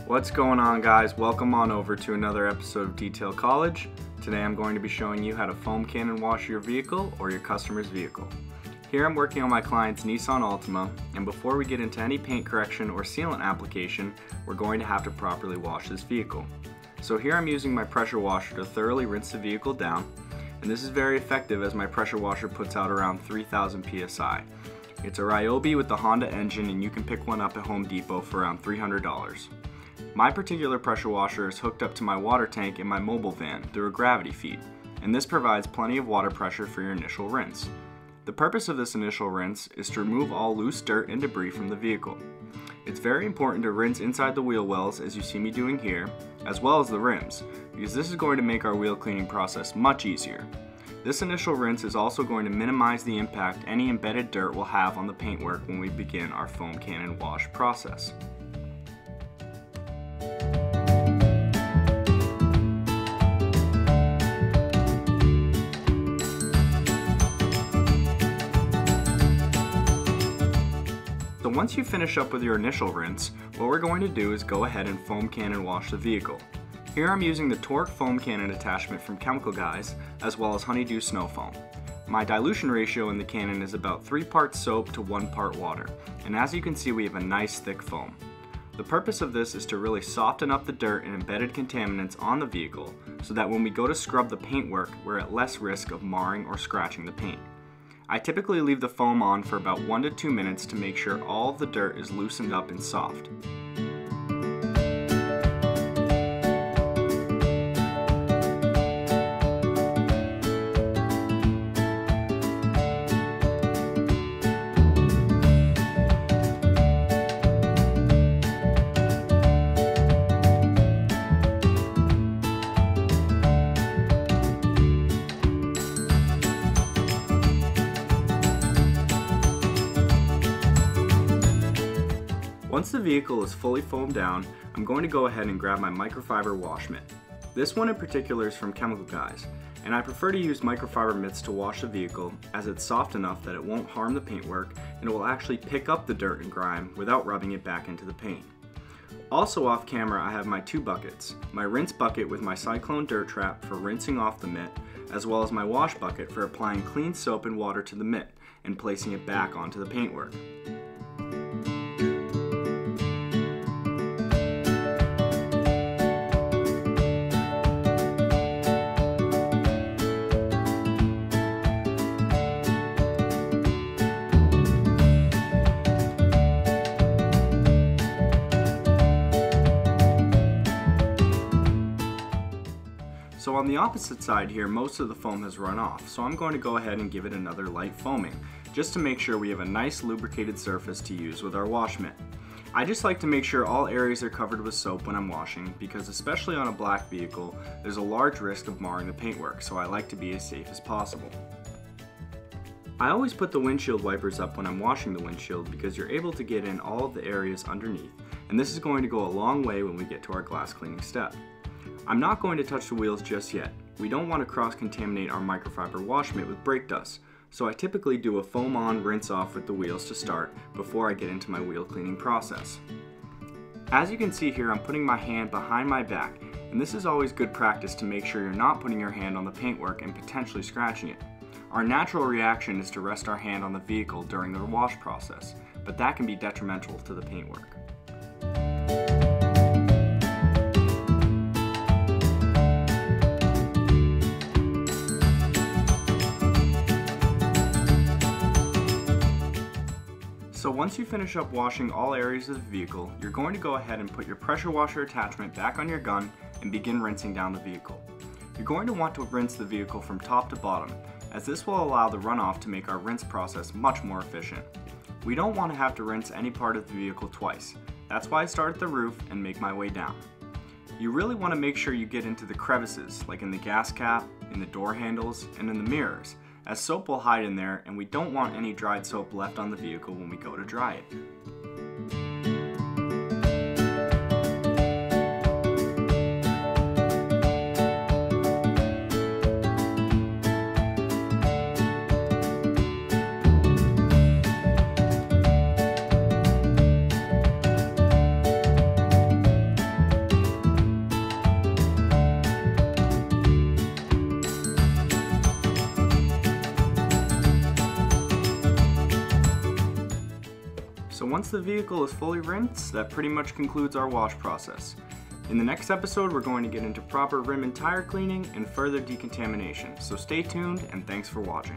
What's going on, guys? Welcome on over to another episode of Detail College. Today I'm going to be showing you how to foam can and wash your vehicle or your customer's vehicle. Here I'm working on my client's Nissan Altima, and before we get into any paint correction or sealant application, we're going to have to properly wash this vehicle. So here I'm using my pressure washer to thoroughly rinse the vehicle down, and this is very effective as my pressure washer puts out around 3,000 psi. It's a Ryobi with the Honda engine, and you can pick one up at Home Depot for around $300. My particular pressure washer is hooked up to my water tank in my mobile van through a gravity feed, and this provides plenty of water pressure for your initial rinse. The purpose of this initial rinse is to remove all loose dirt and debris from the vehicle. It's very important to rinse inside the wheel wells, as you see me doing here, as well as the rims, because this is going to make our wheel cleaning process much easier. This initial rinse is also going to minimize the impact any embedded dirt will have on the paintwork when we begin our foam can and wash process. So once you finish up with your initial rinse, what we're going to do is go ahead and foam can and wash the vehicle. Here I'm using the Torq foam cannon attachment from Chemical Guys, as well as Honeydew Snow Foam. My dilution ratio in the cannon is about 3 parts soap to 1 part water, and as you can see we have a nice thick foam. The purpose of this is to really soften up the dirt and embedded contaminants on the vehicle, so that when we go to scrub the paintwork, we're at less risk of marring or scratching the paint. I typically leave the foam on for about 1 to 2 minutes to make sure all of the dirt is loosened up and soft. Once the vehicle is fully foamed down, I'm going to go ahead and grab my microfiber wash mitt. This one in particular is from Chemical Guys, and I prefer to use microfiber mitts to wash the vehicle as it's soft enough that it won't harm the paintwork and it will actually pick up the dirt and grime without rubbing it back into the paint. Also off camera I have my 2 buckets, my rinse bucket with my Cyclone dirt trap for rinsing off the mitt, as well as my wash bucket for applying clean soap and water to the mitt and placing it back onto the paintwork. So on the opposite side here, most of the foam has run off, so I'm going to go ahead and give it another light foaming, just to make sure we have a nice lubricated surface to use with our wash mitt. I just like to make sure all areas are covered with soap when I'm washing, because especially on a black vehicle, there's a large risk of marring the paintwork, so I like to be as safe as possible. I always put the windshield wipers up when I'm washing the windshield because you're able to get in all of the areas underneath, and this is going to go a long way when we get to our glass cleaning step. I'm not going to touch the wheels just yet. We don't want to cross-contaminate our microfiber wash mitt with brake dust, so I typically do a foam on rinse off with the wheels to start before I get into my wheel cleaning process. As you can see here, I'm putting my hand behind my back, and this is always good practice to make sure you're not putting your hand on the paintwork and potentially scratching it. Our natural reaction is to rest our hand on the vehicle during the wash process, but that can be detrimental to the paintwork. So once you finish up washing all areas of the vehicle, you're going to go ahead and put your pressure washer attachment back on your gun and begin rinsing down the vehicle. You're going to want to rinse the vehicle from top to bottom, as this will allow the runoff to make our rinse process much more efficient. We don't want to have to rinse any part of the vehicle twice. That's why I start at the roof and make my way down. You really want to make sure you get into the crevices, like in the gas cap, in the door handles, and in the mirrors, as soap will hide in there and we don't want any dried soap left on the vehicle when we go to dry it. once the vehicle is fully rinsed, that pretty much concludes our wash process. In the next episode, we're going to get into proper rim and tire cleaning and further decontamination, so stay tuned and thanks for watching.